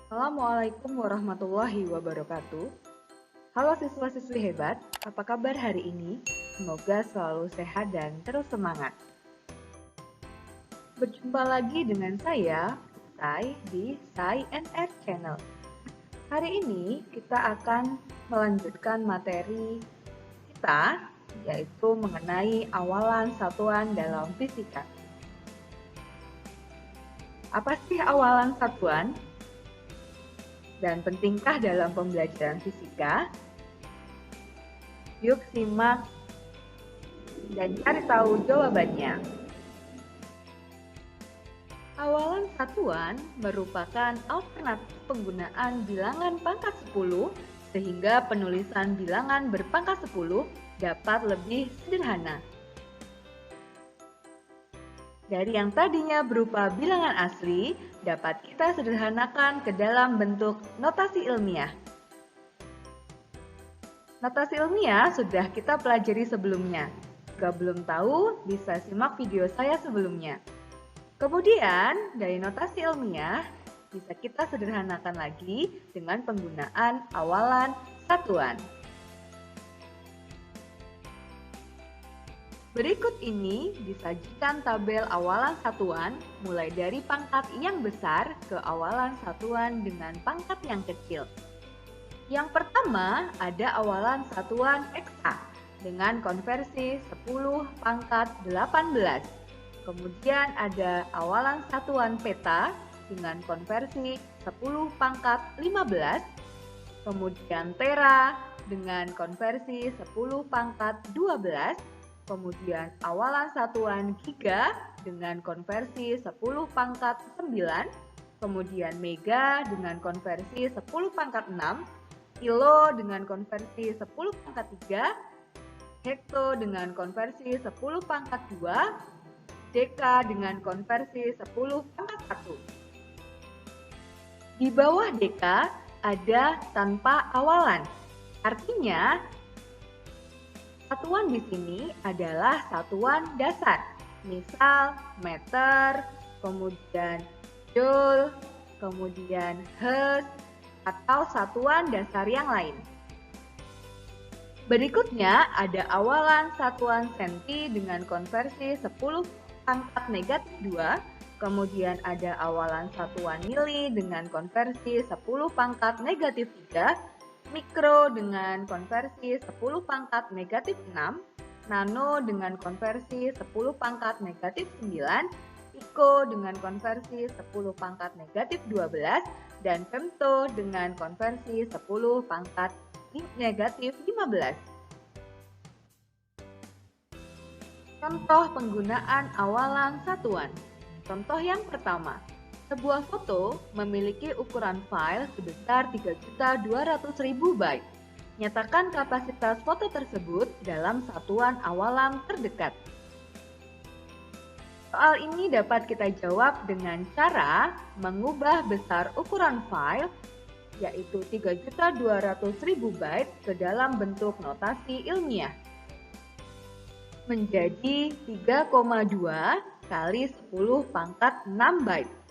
Assalamualaikum warahmatullahi wabarakatuh. Halo siswa-siswi hebat, apa kabar hari ini? Semoga selalu sehat dan terus semangat. Berjumpa lagi dengan saya, Sai, di Sai NR Channel. Hari ini kita akan melanjutkan materi kita, yaitu mengenai awalan satuan dalam fisika. Apa sih awalan satuan? Dan pentingkah dalam pembelajaran fisika? Yuk simak dan cari tahu jawabannya. Awalan satuan merupakan alternatif penggunaan bilangan pangkat 10 sehingga penulisan bilangan berpangkat 10 dapat lebih sederhana. Dari yang tadinya berupa bilangan asli, dapat kita sederhanakan ke dalam bentuk notasi ilmiah. Notasi ilmiah sudah kita pelajari sebelumnya. Jika belum tahu, bisa simak video saya sebelumnya. Kemudian, dari notasi ilmiah, bisa kita sederhanakan lagi dengan penggunaan awalan satuan. Berikut ini disajikan tabel awalan satuan mulai dari pangkat yang besar ke awalan satuan dengan pangkat yang kecil. Yang pertama ada awalan satuan eksa dengan konversi 10 pangkat 18. Kemudian ada awalan satuan peta dengan konversi 10 pangkat 15. Kemudian tera dengan konversi 10 pangkat 12. Kemudian awalan satuan giga dengan konversi 10 pangkat 9, kemudian mega dengan konversi 10 pangkat 6, kilo dengan konversi 10 pangkat 3, hekto dengan konversi 10 pangkat 2, deka dengan konversi 10 pangkat 1. Di bawah deka ada tanpa awalan, artinya satuan di sini adalah satuan dasar, misal meter, kemudian joule, kemudian hertz, atau satuan dasar yang lain. Berikutnya ada awalan satuan senti dengan konversi 10 pangkat negatif 2, kemudian ada awalan satuan mili dengan konversi 10 pangkat negatif 3, mikro dengan konversi 10 pangkat negatif 6, nano dengan konversi 10 pangkat negatif 9, piko dengan konversi 10 pangkat negatif 12, dan femto dengan konversi 10 pangkat negatif 15. Contoh penggunaan awalan satuan. Contoh yang pertama. Sebuah foto memiliki ukuran file sebesar 3.200.000 byte. Nyatakan kapasitas foto tersebut dalam satuan awalan terdekat. Soal ini dapat kita jawab dengan cara mengubah besar ukuran file, yaitu 3.200.000 byte ke dalam bentuk notasi ilmiah. Menjadi 3,2 kali 10 pangkat 6 byte.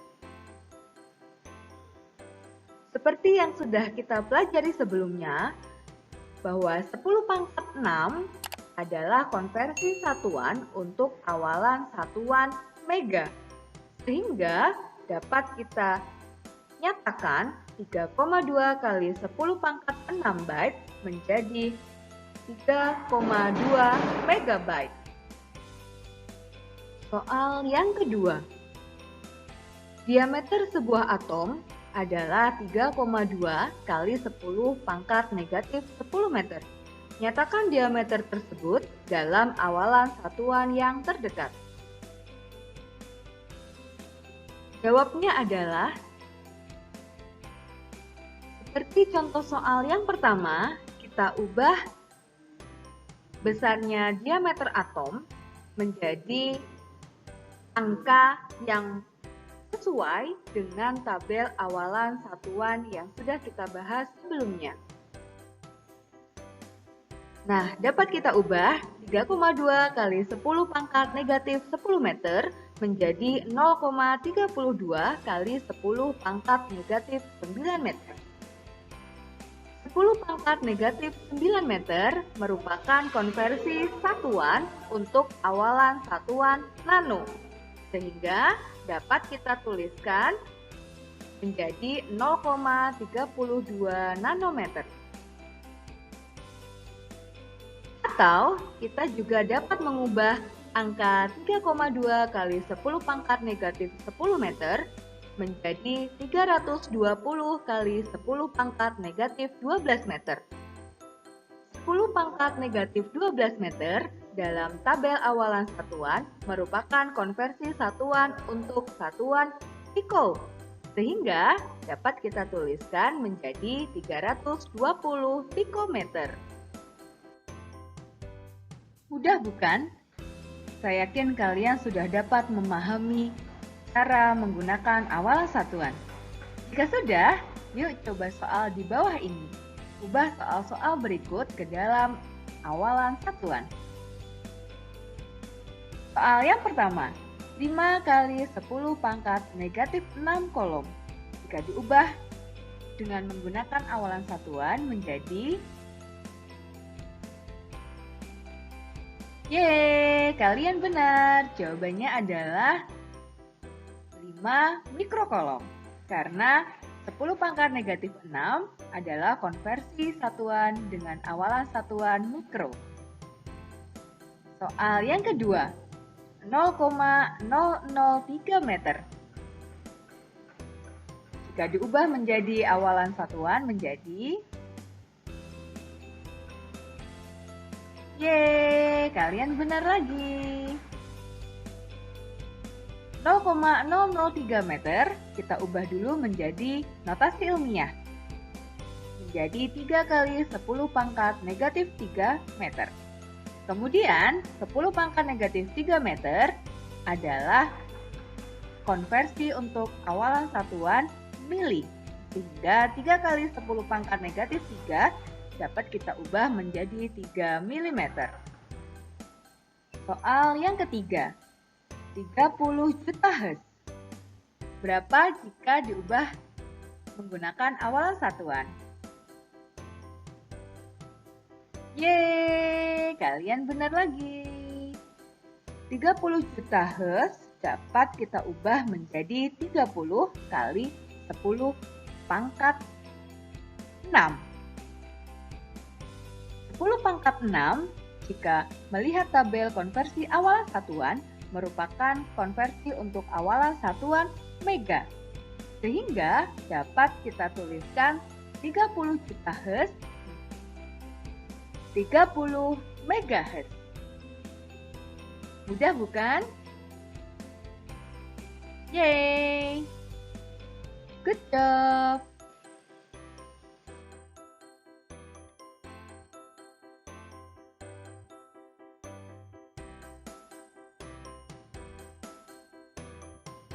Seperti yang sudah kita pelajari sebelumnya, bahwa 10 pangkat 6 adalah konversi satuan untuk awalan satuan mega. Sehingga dapat kita nyatakan 3,2 kali 10 pangkat 6 byte menjadi 3,2 megabyte. Soal yang kedua. Diameter sebuah atom adalah 3,2 kali 10 pangkat negatif 10 meter. Nyatakan diameter tersebut dalam awalan satuan yang terdekat. Jawabnya adalah seperti contoh soal yang pertama, kita ubah besarnya diameter atom menjadi angka yang sesuai dengan tabel awalan satuan yang sudah kita bahas sebelumnya. Nah, dapat kita ubah 3,2 kali 10 pangkat negatif 10 meter menjadi 0,32 kali 10 pangkat negatif 9 meter. 10 pangkat negatif 9 meter merupakan konversi satuan untuk awalan satuan nano, sehingga dapat kita tuliskan menjadi 0,32 nanometer. Atau kita juga dapat mengubah angka 3,2 kali 10 pangkat negatif 10 meter menjadi 320 kali 10 pangkat negatif 12 meter. 10 pangkat negatif 12 meter dalam tabel awalan satuan merupakan konversi satuan untuk satuan piko, sehingga dapat kita tuliskan menjadi 320 pikometer. Mudah bukan? Saya yakin kalian sudah dapat memahami cara menggunakan awalan satuan. Jika sudah, yuk coba soal di bawah ini. Ubah soal-soal berikut ke dalam awalan satuan. Soal yang pertama, 5 kali 10 pangkat negatif 6 kolom. Jika diubah dengan menggunakan awalan satuan menjadi Yeay, kalian benar. Jawabannya adalah 5 mikrokolom. Karena 10 pangkat negatif 6 adalah konversi satuan dengan awalan satuan mikro. Soal yang kedua, 0,003 meter. Jika diubah menjadi awalan satuan menjadi Yeay, kalian benar lagi. 0,003 meter kita ubah dulu menjadi notasi ilmiah. Menjadi 3 kali 10 pangkat negatif 3 meter. Kemudian 10 pangkat negatif 3 meter adalah konversi untuk awalan satuan mili. Sehingga 3 kali 10 pangkat negatif 3 dapat kita ubah menjadi 3 mm. Soal yang ketiga, 30 juta Hz. Berapa jika diubah menggunakan awalan satuan? Yeay, kalian benar lagi. 30 juta Hz dapat kita ubah menjadi 30 kali 10 pangkat 6. 10 pangkat 6 jika melihat tabel konversi awalan satuan merupakan konversi untuk awalan satuan mega. Sehingga dapat kita tuliskan 30 juta Hz 30 MHz. Mudah bukan? Yeay! Good job!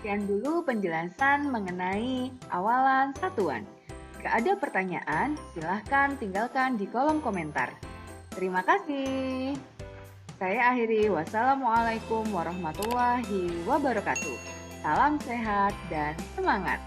Sekian dulu penjelasan mengenai awalan satuan. Jika ada pertanyaan, silahkan tinggalkan di kolom komentar. Terima kasih. Saya akhiri. Wassalamualaikum warahmatullahi wabarakatuh. Salam sehat dan semangat.